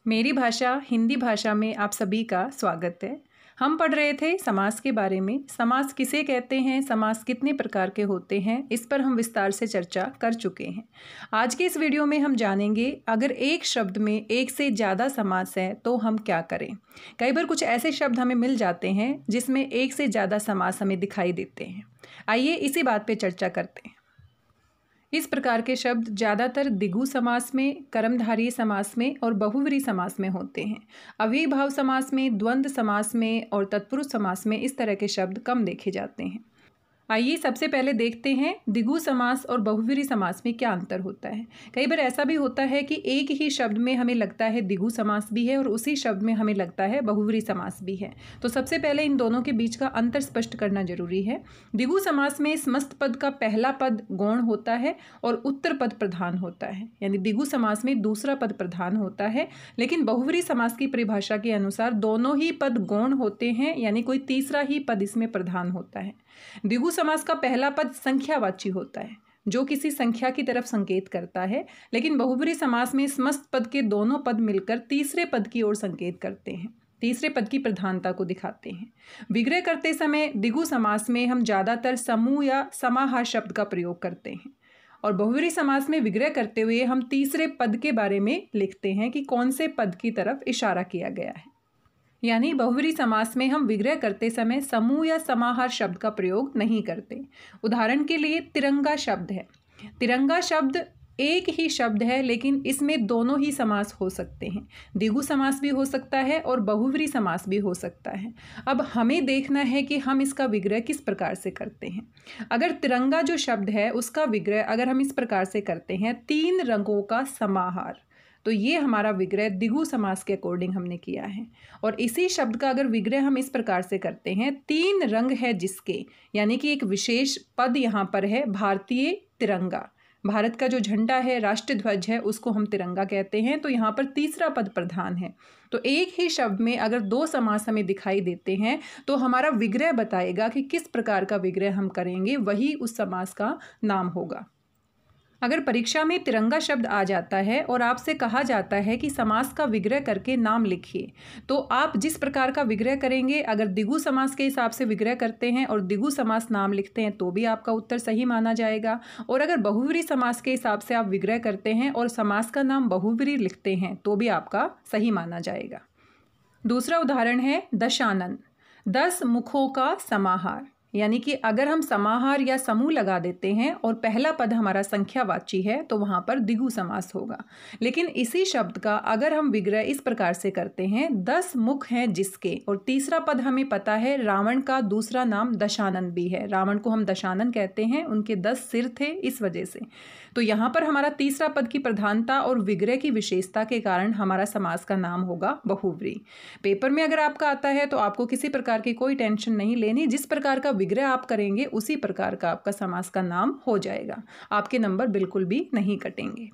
मेरी भाषा हिंदी भाषा में आप सभी का स्वागत है। हम पढ़ रहे थे समास के बारे में। समास किसे कहते हैं, समास कितने प्रकार के होते हैं, इस पर हम विस्तार से चर्चा कर चुके हैं। आज के इस वीडियो में हम जानेंगे अगर एक शब्द में एक से ज़्यादा समास है तो हम क्या करें। कई बार कुछ ऐसे शब्द हमें मिल जाते हैं जिसमें एक से ज़्यादा समास हमें दिखाई देते हैं। आइए इसी बात पर चर्चा करते हैं। इस प्रकार के शब्द ज़्यादातर द्विगु समास में, कर्मधारय समास में और बहुव्रीहि समास में होते हैं। अव्ययीभाव समास में, द्वंद्व समास में और तत्पुरुष समास में इस तरह के शब्द कम देखे जाते हैं। आइए सबसे पहले देखते हैं द्विगु समास और बहुव्रीहि समास में क्या अंतर होता है। कई बार ऐसा भी होता है कि एक ही शब्द में हमें लगता है द्विगु समास भी है और उसी शब्द में हमें लगता है बहुव्रीहि समास भी है। तो सबसे पहले इन दोनों के बीच का अंतर स्पष्ट करना जरूरी है। द्विगु समास में समस्त पद का पहला पद गौण होता है और उत्तर पद प्रधान होता है, यानी द्विगु समास में दूसरा पद प्रधान होता है। लेकिन बहुव्रीहि समास की परिभाषा के अनुसार दोनों ही पद गौण होते हैं, यानी कोई तीसरा ही पद इसमें प्रधान होता है। द्विगु समास का पहला पद संख्यावाची होता है जो किसी संख्या की तरफ संकेत करता है, लेकिन बहुव्रीहि समास में समस्त पद के दोनों पद मिलकर तीसरे पद की ओर संकेत करते हैं, तीसरे पद की प्रधानता को दिखाते हैं। विग्रह करते समय द्विगु समास में हम ज़्यादातर समूह या समाहार शब्द का प्रयोग करते हैं और बहुव्रीहि समास में विग्रह करते हुए हम तीसरे पद के बारे में लिखते हैं कि कौन से पद की तरफ इशारा किया गया है। यानी बहुव्रीहि समास में हम विग्रह करते समय समूह या समाहार शब्द का प्रयोग नहीं करते। उदाहरण के लिए तिरंगा शब्द है। तिरंगा शब्द एक ही शब्द है, लेकिन इसमें दोनों ही समास हो सकते हैं। द्विगु समास भी हो सकता है और बहुव्रीहि समास भी हो सकता है। अब हमें देखना है कि हम इसका विग्रह किस प्रकार से करते हैं। अगर तिरंगा जो शब्द है उसका विग्रह अगर हम इस प्रकार से करते हैं, तीन रंगों का समाहार, तो ये हमारा विग्रह द्विगु समास के अकॉर्डिंग हमने किया है। और इसी शब्द का अगर विग्रह हम इस प्रकार से करते हैं, तीन रंग है जिसके, यानी कि एक विशेष पद यहाँ पर है भारतीय तिरंगा, भारत का जो झंडा है, राष्ट्रीय ध्वज है, उसको हम तिरंगा कहते हैं। तो यहाँ पर तीसरा पद प्रधान है। तो एक ही शब्द में अगर दो समास हमें दिखाई देते हैं तो हमारा विग्रह बताएगा कि किस प्रकार का विग्रह हम करेंगे, वही उस समास का नाम होगा। अगर परीक्षा में तिरंगा शब्द आ जाता है और आपसे कहा जाता है कि समास का विग्रह करके नाम लिखिए, तो आप जिस प्रकार का विग्रह करेंगे, अगर द्विगु समास के हिसाब से विग्रह करते हैं और द्विगु समास नाम लिखते हैं तो भी आपका उत्तर सही माना जाएगा। और अगर बहुव्रीहि समास के हिसाब से आप विग्रह करते हैं और समास का नाम बहुव्रीहि लिखते हैं तो भी आपका सही माना जाएगा। दूसरा उदाहरण है दशानन, 10 मुखों का समाहार, यानी कि अगर हम समाहार या समूह लगा देते हैं और पहला पद हमारा संख्यावाची है तो वहाँ पर द्विगु समास होगा। लेकिन इसी शब्द का अगर हम विग्रह इस प्रकार से करते हैं, 10 मुख हैं जिसके, और तीसरा पद हमें पता है रावण का दूसरा नाम दशानन भी है, रावण को हम दशानन कहते हैं, उनके 10 सिर थे इस वजह से। तो यहाँ पर हमारा तीसरा पद की प्रधानता और विग्रह की विशेषता के कारण हमारा समास का नाम होगा बहुव्रीहि। पेपर में अगर आपका आता है तो आपको किसी प्रकार की कोई टेंशन नहीं लेनी, जिस प्रकार का विग्रह आप करेंगे उसी प्रकार का आपका समास का नाम हो जाएगा, आपके नंबर बिल्कुल भी नहीं कटेंगे।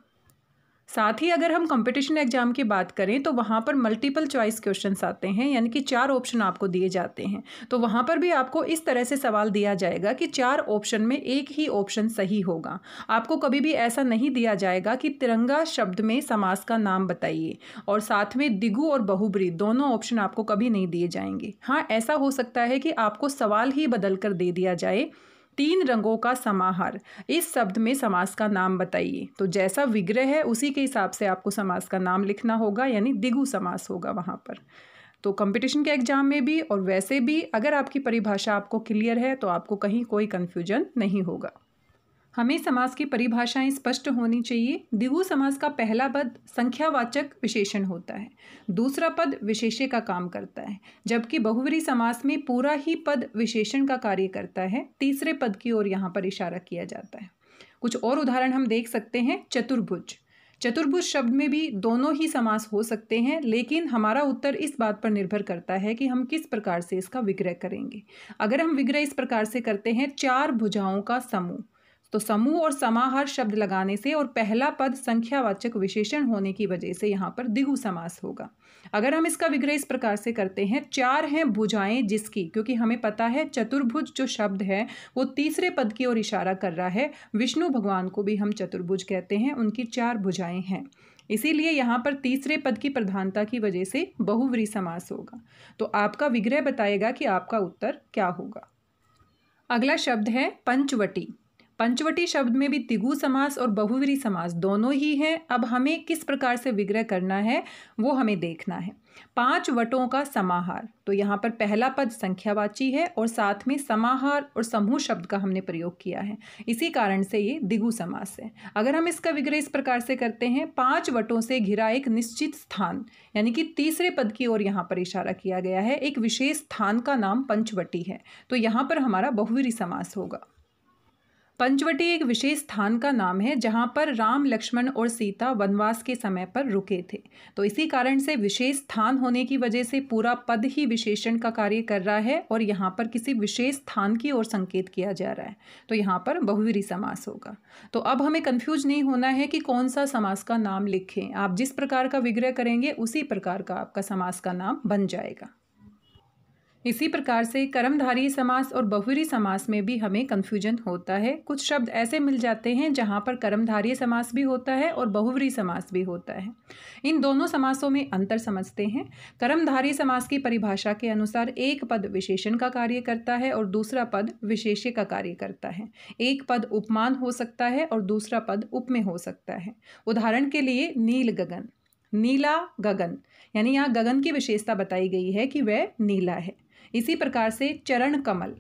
साथ ही अगर हम कंपटीशन एग्जाम की बात करें तो वहाँ पर मल्टीपल चॉइस क्वेश्चंस आते हैं, यानी कि 4 ऑप्शन आपको दिए जाते हैं। तो वहाँ पर भी आपको इस तरह से सवाल दिया जाएगा कि 4 ऑप्शन में एक ही ऑप्शन सही होगा। आपको कभी भी ऐसा नहीं दिया जाएगा कि तिरंगा शब्द में समास का नाम बताइए और साथ में द्विगु और बहुव्रीहि दोनों ऑप्शन आपको कभी नहीं दिए जाएंगे। हाँ, ऐसा हो सकता है कि आपको सवाल ही बदल कर दे दिया जाए, 3 रंगों का समाहार, इस शब्द में समास का नाम बताइए। तो जैसा विग्रह है उसी के हिसाब से आपको समास का नाम लिखना होगा, यानी द्विगु समास होगा वहाँ पर। तो कंपटीशन के एग्जाम में भी और वैसे भी अगर आपकी परिभाषा आपको क्लियर है तो आपको कहीं कोई कन्फ्यूजन नहीं होगा। हमें समास की परिभाषाएं स्पष्ट होनी चाहिए। द्विगु समास का पहला पद संख्यावाचक विशेषण होता है, दूसरा पद विशेष्य का काम करता है, जबकि बहुव्रीहि समास में पूरा ही पद विशेषण का कार्य करता है, तीसरे पद की ओर यहाँ पर इशारा किया जाता है। कुछ और उदाहरण हम देख सकते हैं। चतुर्भुज, चतुर्भुज शब्द में भी दोनों ही समास हो सकते हैं, लेकिन हमारा उत्तर इस बात पर निर्भर करता है कि हम किस प्रकार से इसका विग्रह करेंगे। अगर हम विग्रह इस प्रकार से करते हैं 4 भुजाओं का समूह, तो समूह और समाहार शब्द लगाने से और पहला पद संख्यावाचक विशेषण होने की वजह से यहाँ पर द्विगु समास होगा। अगर हम इसका विग्रह इस प्रकार से करते हैं, 4 हैं भुजाएं जिसकी, क्योंकि हमें पता है चतुर्भुज जो शब्द है वो तीसरे पद की ओर इशारा कर रहा है। विष्णु भगवान को भी हम चतुर्भुज कहते हैं, उनकी 4 भुजाएं हैं। इसीलिए यहाँ पर तीसरे पद की प्रधानता की वजह से बहुव्रीहि समास होगा। तो आपका विग्रह बताएगा कि आपका उत्तर क्या होगा। अगला शब्द है पंचवटी। पंचवटी शब्द में भी द्विगु समास और बहुव्रीहि समास दोनों ही हैं। अब हमें किस प्रकार से विग्रह करना है वो हमें देखना है। 5 वटों का समाहार, तो यहाँ पर पहला पद संख्यावाची है और साथ में समाहार और समूह शब्द का हमने प्रयोग किया है, इसी कारण से ये द्विगु समास है। अगर हम इसका विग्रह इस प्रकार से करते हैं, 5 वटों से घिरा एक निश्चित स्थान, यानी कि तीसरे पद की ओर यहाँ पर इशारा किया गया है, एक विशेष स्थान का नाम पंचवटी है, तो यहाँ पर हमारा बहुव्रीहि समास होगा। पंचवटी एक विशेष स्थान का नाम है जहां पर राम, लक्ष्मण और सीता वनवास के समय पर रुके थे। तो इसी कारण से विशेष स्थान होने की वजह से पूरा पद ही विशेषण का कार्य कर रहा है और यहां पर किसी विशेष स्थान की ओर संकेत किया जा रहा है, तो यहां पर बहुव्रीहि समास होगा। तो अब हमें कंफ्यूज नहीं होना है कि कौन सा समास का नाम लिखें। आप जिस प्रकार का विग्रह करेंगे उसी प्रकार का आपका समास का नाम बन जाएगा। इसी प्रकार से कर्मधारय समास और बहुव्रीहि समास में भी हमें कन्फ्यूजन होता है। कुछ शब्द ऐसे मिल जाते हैं जहां पर कर्मधारय समास भी होता है और बहुव्रीहि समास भी होता है। इन दोनों समासों में अंतर समझते हैं। कर्मधारय समास की परिभाषा के अनुसार एक पद विशेषण का कार्य करता है और दूसरा पद विशेष्य का कार्य करता है। एक पद उपमान हो सकता है और दूसरा पद उपमेय हो सकता है। उदाहरण के लिए नील गगन, नीला गगन, यानी यहाँ गगन की विशेषता बताई गई है कि वह नीला है। इसी प्रकार से चरण कमल,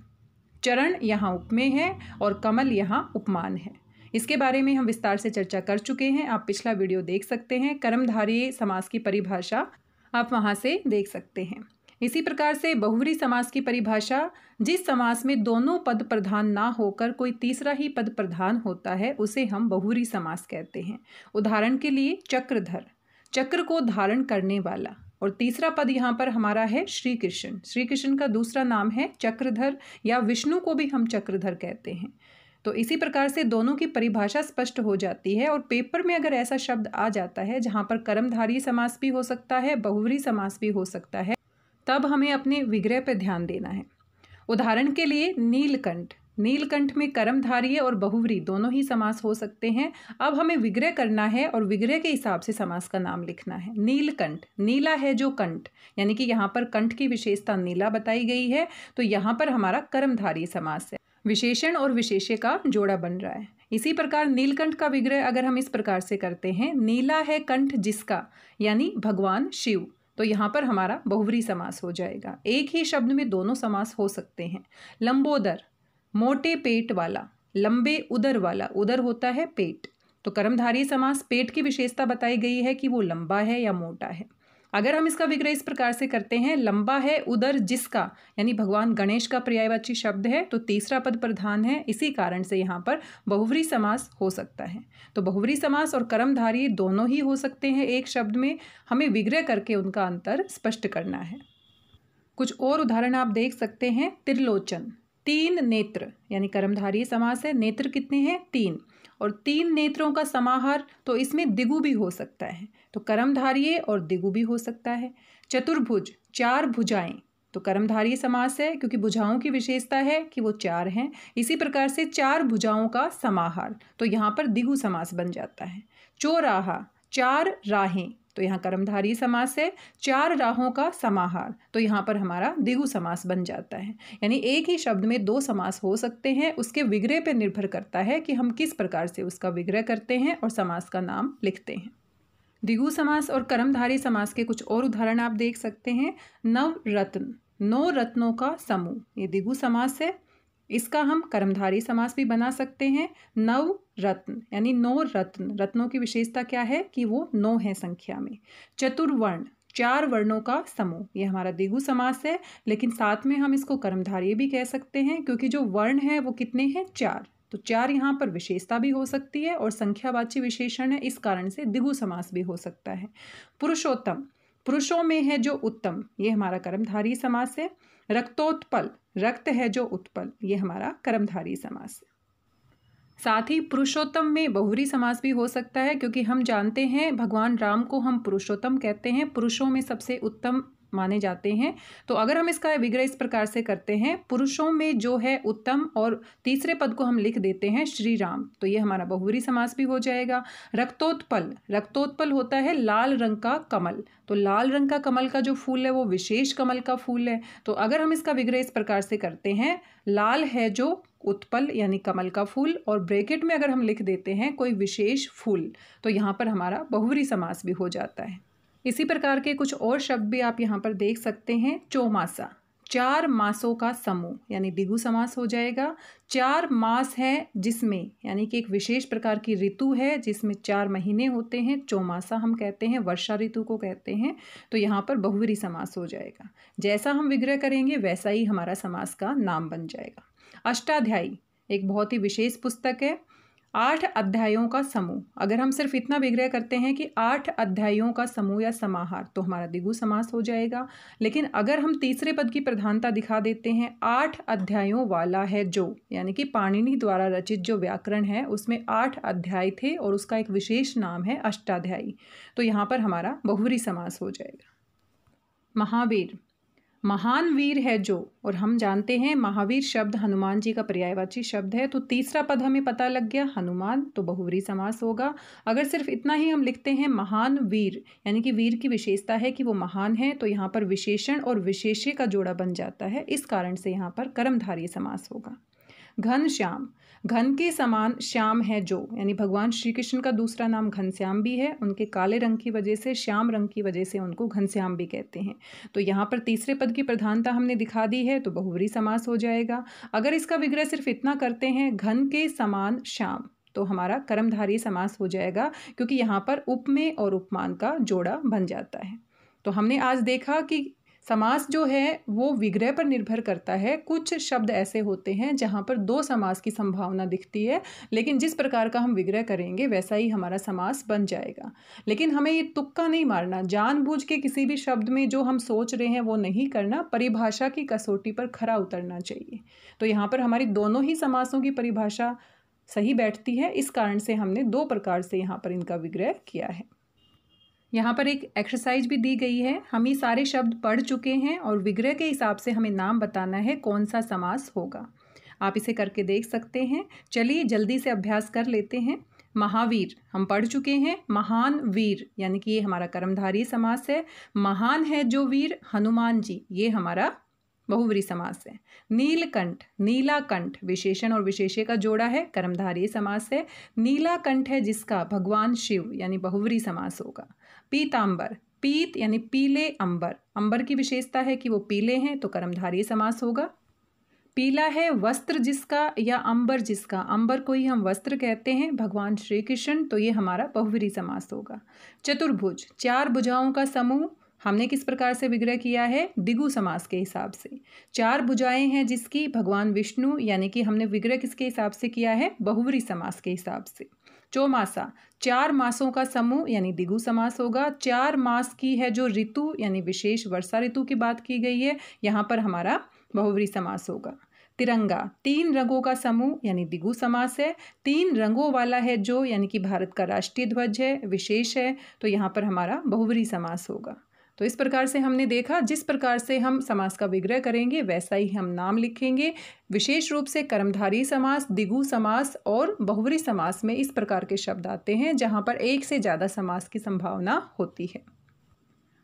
चरण यहाँ उपमेय है और कमल यहाँ उपमान है। इसके बारे में हम विस्तार से चर्चा कर चुके हैं, आप पिछला वीडियो देख सकते हैं। कर्मधारय समास की परिभाषा आप वहाँ से देख सकते हैं। इसी प्रकार से बहुव्रीहि समास की परिभाषा, जिस समास में दोनों पद प्रधान ना होकर कोई तीसरा ही पद प्रधान होता है उसे हम बहुव्रीहि समास कहते हैं। उदाहरण के लिए चक्रधर, चक्र को धारण करने वाला, और तीसरा पद यहाँ पर हमारा है श्री कृष्ण। श्री कृष्ण का दूसरा नाम है चक्रधर, या विष्णु को भी हम चक्रधर कहते हैं। तो इसी प्रकार से दोनों की परिभाषा स्पष्ट हो जाती है और पेपर में अगर ऐसा शब्द आ जाता है जहाँ पर कर्मधारय समास भी हो सकता है, बहुव्रीहि समास भी हो सकता है, तब हमें अपने विग्रह पर ध्यान देना है। उदाहरण के लिए नीलकंठ, नीलकंठ में कर्मधारय और बहुव्रीहि दोनों ही समास हो सकते हैं। अब हमें विग्रह करना है और विग्रह के हिसाब से समास का नाम लिखना है। नीलकंठ, नीला है जो कंठ, यानी कि यहाँ पर कंठ की विशेषता नीला बताई गई है, तो यहाँ पर हमारा कर्मधारय समास है, विशेषण और विशेष्य का जोड़ा बन रहा है। इसी प्रकार नीलकंठ का विग्रह अगर हम इस प्रकार से करते हैं, नीला है कंठ जिसका, यानी भगवान शिव, तो यहाँ पर हमारा बहुव्रीहि समास हो जाएगा। एक ही शब्द में दोनों समास हो सकते हैं। लंबोदर, मोटे पेट वाला, लंबे उदर वाला, उदर होता है पेट, तो कर्मधारय समास, पेट की विशेषता बताई गई है कि वो लंबा है या मोटा है। अगर हम इसका विग्रह इस प्रकार से करते हैं, लंबा है उदर जिसका, यानी भगवान गणेश का पर्यायवाची शब्द है, तो तीसरा पद प्रधान है, इसी कारण से यहाँ पर बहुव्रीहि समास हो सकता है। तो बहुव्रीहि समास और कर्मधारय दोनों ही हो सकते हैं एक शब्द में, हमें विग्रह करके उनका अंतर स्पष्ट करना है। कुछ और उदाहरण आप देख सकते हैं। त्रिलोचन, 3 नेत्र, यानी कर्मधारय समास है, नेत्र कितने हैं 3, और 3 नेत्रों का समाहार, तो इसमें द्विगु भी हो सकता है, तो कर्मधारय और द्विगु भी हो सकता है। चतुर्भुज, 4 भुजाएं, तो कर्मधारय समास है क्योंकि भुजाओं की विशेषता है कि वो 4 हैं। इसी प्रकार से 4 भुजाओं का समाहार, तो यहाँ पर द्विगु समास बन जाता है। चौराहा, 4 राहें, तो यहाँ कर्मधारय समास है, 4 राहों का समाहार, तो यहाँ पर हमारा द्विगु समास बन जाता है। यानी एक ही शब्द में 2 समास हो सकते हैं, उसके विग्रह पर निर्भर करता है कि हम किस प्रकार से उसका विग्रह करते हैं और समास का नाम लिखते हैं। द्विगु समास और कर्मधारय समास के कुछ और उदाहरण आप देख सकते हैं। नवरत्न, 9 रत्नों का समूह, ये द्विगु समास है, इसका हम कर्मधारय समास भी बना सकते हैं। नव रत्न यानी 9 रत्न, रत्नों की विशेषता क्या है कि वो 9 है संख्या में। चतुर्वर्ण, 4 वर्णों का समूह, ये हमारा द्विगु समास है, लेकिन साथ में हम इसको कर्मधारय भी कह सकते हैं क्योंकि जो वर्ण है वो कितने हैं 4, तो 4 यहाँ पर विशेषता भी हो सकती है और संख्यावाची विशेषण है, इस कारण से द्विगु समास भी हो सकता है। पुरुषोत्तम, पुरुषों में है जो उत्तम, ये हमारा कर्मधारय समास है। रक्तोत्पल, रक्त है जो उत्पल, ये हमारा कर्मधारय समास है। साथ ही पुरुषोत्तम में बहुव्रीहि समास भी हो सकता है, क्योंकि हम जानते हैं भगवान राम को हम पुरुषोत्तम कहते हैं, पुरुषों में सबसे उत्तम माने जाते हैं। तो अगर हम इसका विग्रह इस प्रकार से करते हैं, पुरुषों में जो है उत्तम, और तीसरे पद को हम लिख देते हैं श्री राम, तो ये हमारा बहुव्रीहि समास भी हो जाएगा। रक्तोत्पल, रक्तोत्पल होता है लाल रंग का कमल, तो लाल रंग का कमल का जो फूल है वो विशेष कमल का फूल है। तो अगर हम इसका विग्रह इस प्रकार से करते हैं, लाल है जो उत्पल यानी कमल का फूल, और ब्रैकेट में अगर हम लिख देते हैं कोई विशेष फूल, तो यहाँ पर हमारा बहुव्रीहि समास भी हो जाता है। इसी प्रकार के कुछ और शब्द भी आप यहाँ पर देख सकते हैं। चौमासा, 4 मासों का समूह यानी द्विगु समास हो जाएगा। 4 मास है जिसमें, यानी कि एक विशेष प्रकार की ऋतु है जिसमें 4 महीने होते हैं, चौमासा हम कहते हैं, वर्षा ऋतु को कहते हैं। तो यहाँ पर बहुव्रीहि समास हो जाएगा। जैसा हम विग्रह करेंगे वैसा ही हमारा समास का नाम बन जाएगा। अष्टाध्यायी एक बहुत ही विशेष पुस्तक है। 8 अध्यायों का समूह, अगर हम सिर्फ इतना विग्रह करते हैं कि 8 अध्यायों का समूह या समाहार, तो हमारा द्विगु समास हो जाएगा। लेकिन अगर हम तीसरे पद की प्रधानता दिखा देते हैं, 8 अध्यायों वाला है जो, यानी कि पाणिनि द्वारा रचित जो व्याकरण है उसमें 8 अध्याय थे और उसका एक विशेष नाम है अष्टाध्यायी, तो यहाँ पर हमारा बहुव्रीहि समास हो जाएगा। महावीर, महान वीर है जो, और हम जानते हैं महावीर शब्द हनुमान जी का पर्यायवाची शब्द है, तो तीसरा पद हमें पता लग गया हनुमान, तो बहुव्रीहि समास होगा। अगर सिर्फ इतना ही हम लिखते हैं महान वीर, यानी कि वीर की विशेषता है कि वो महान है, तो यहाँ पर विशेषण और विशेष्य का जोड़ा बन जाता है, इस कारण से यहाँ पर कर्मधारय समास होगा। घनश्याम, घन के समान श्याम है जो, यानी भगवान श्री कृष्ण का दूसरा नाम घनश्याम भी है, उनके काले रंग की वजह से, श्याम रंग की वजह से उनको घनश्याम भी कहते हैं। तो यहाँ पर तीसरे पद की प्रधानता हमने दिखा दी है, तो बहुव्रीहि समास हो जाएगा। अगर इसका विग्रह सिर्फ इतना करते हैं घन के समान श्याम, तो हमारा कर्मधारय समास हो जाएगा, क्योंकि यहाँ पर उपमेय और उपमान का जोड़ा बन जाता है। तो हमने आज देखा कि समास जो है वो विग्रह पर निर्भर करता है। कुछ शब्द ऐसे होते हैं जहाँ पर 2 समास की संभावना दिखती है, लेकिन जिस प्रकार का हम विग्रह करेंगे वैसा ही हमारा समास बन जाएगा। लेकिन हमें ये तुक्का नहीं मारना, जानबूझ के किसी भी शब्द में जो हम सोच रहे हैं वो नहीं करना, परिभाषा की कसौटी पर खरा उतरना चाहिए। तो यहाँ पर हमारी दोनों ही समासों की परिभाषा सही बैठती है, इस कारण से हमने 2 प्रकार से यहाँ पर इनका विग्रह किया है। यहाँ पर एक एक्सरसाइज भी दी गई है। हम ये सारे शब्द पढ़ चुके हैं और विग्रह के हिसाब से हमें नाम बताना है कौन सा समास होगा। आप इसे करके देख सकते हैं। चलिए जल्दी से अभ्यास कर लेते हैं। महावीर हम पढ़ चुके हैं। महान वीर यानी कि ये हमारा कर्मधारय समास है। महान है जो वीर हनुमान जी, ये हमारा बहुव्रीहि समास है। नीलकंठ, नीलाकंठ विशेषण और विशेष्य का जोड़ा है, कर्मधारय समास है। नीलाकंठ है जिसका भगवान शिव, यानी बहुव्रीहि समास होगा। पीतांबर, पीत यानी पीले अंबर, अंबर की विशेषता है कि वो पीले हैं, तो कर्मधारय समास होगा। पीला है वस्त्र जिसका या अंबर जिसका, अंबर को ही हम वस्त्र कहते हैं, भगवान श्री कृष्ण, तो ये हमारा बहुव्रीहि समास होगा। चतुर्भुज, 4 भुजाओं का समूह, हमने किस प्रकार से विग्रह किया है, द्विगु समास के हिसाब से। 4 भुजाएं हैं जिसकी, भगवान विष्णु, यानी कि हमने विग्रह किसके हिसाब से किया है, बहुव्रीहि समास के हिसाब से। चौमासा, 4 मासों का समूह यानी द्विगु समास होगा। 4 मास की है जो ऋतु, यानी विशेष वर्षा ऋतु की बात की गई है, यहाँ पर हमारा बहुव्रीहि समास होगा। तिरंगा, 3 रंगों का समूह यानी द्विगु समास है। 3 रंगों वाला है जो, यानी कि भारत का राष्ट्रीय ध्वज है, विशेष है, तो यहाँ पर हमारा बहुव्रीहि समास होगा। तो इस प्रकार से हमने देखा, जिस प्रकार से हम समास का विग्रह करेंगे वैसा ही हम नाम लिखेंगे। विशेष रूप से कर्मधारय समास, द्विगु समास और बहुव्रीहि समास में इस प्रकार के शब्द आते हैं जहाँ पर एक से ज़्यादा समास की संभावना होती है।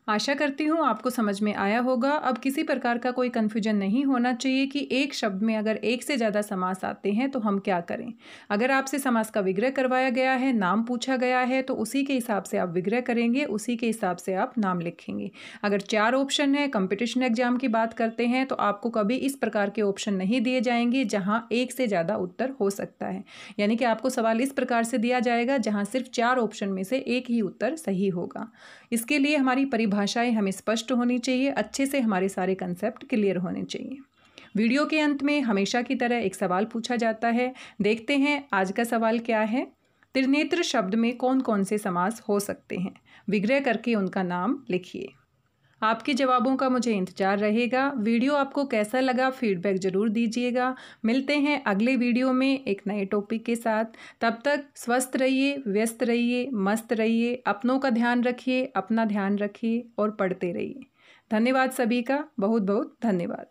आशा करती हूँ आपको समझ में आया होगा। अब किसी प्रकार का कोई कन्फ्यूजन नहीं होना चाहिए कि एक शब्द में अगर एक से ज़्यादा समास आते हैं तो हम क्या करें। अगर आपसे समास का विग्रह करवाया गया है, नाम पूछा गया है, तो उसी के हिसाब से आप विग्रह करेंगे, उसी के हिसाब से आप नाम लिखेंगे। अगर 4 ऑप्शन है, कंपटीशन एग्जाम की बात करते हैं, तो आपको कभी इस प्रकार के ऑप्शन नहीं दिए जाएंगे जहाँ एक से ज़्यादा उत्तर हो सकता है। यानी कि आपको सवाल इस प्रकार से दिया जाएगा जहाँ सिर्फ 4 ऑप्शन में से एक ही उत्तर सही होगा। इसके लिए हमारी परिभाषाएं हमें स्पष्ट होनी चाहिए, अच्छे से हमारे सारे कंसेप्ट क्लियर होने चाहिए। वीडियो के अंत में हमेशा की तरह एक सवाल पूछा जाता है, देखते हैं आज का सवाल क्या है। त्रिनेत्र शब्द में कौन कौन से समास हो सकते हैं, विग्रह करके उनका नाम लिखिए। आपके जवाबों का मुझे इंतज़ार रहेगा। वीडियो आपको कैसा लगा फीडबैक ज़रूर दीजिएगा। मिलते हैं अगले वीडियो में एक नए टॉपिक के साथ। तब तक स्वस्थ रहिए, व्यस्त रहिए, मस्त रहिए, अपनों का ध्यान रखिए, अपना ध्यान रखिए और पढ़ते रहिए। धन्यवाद सभी का, बहुत बहुत धन्यवाद।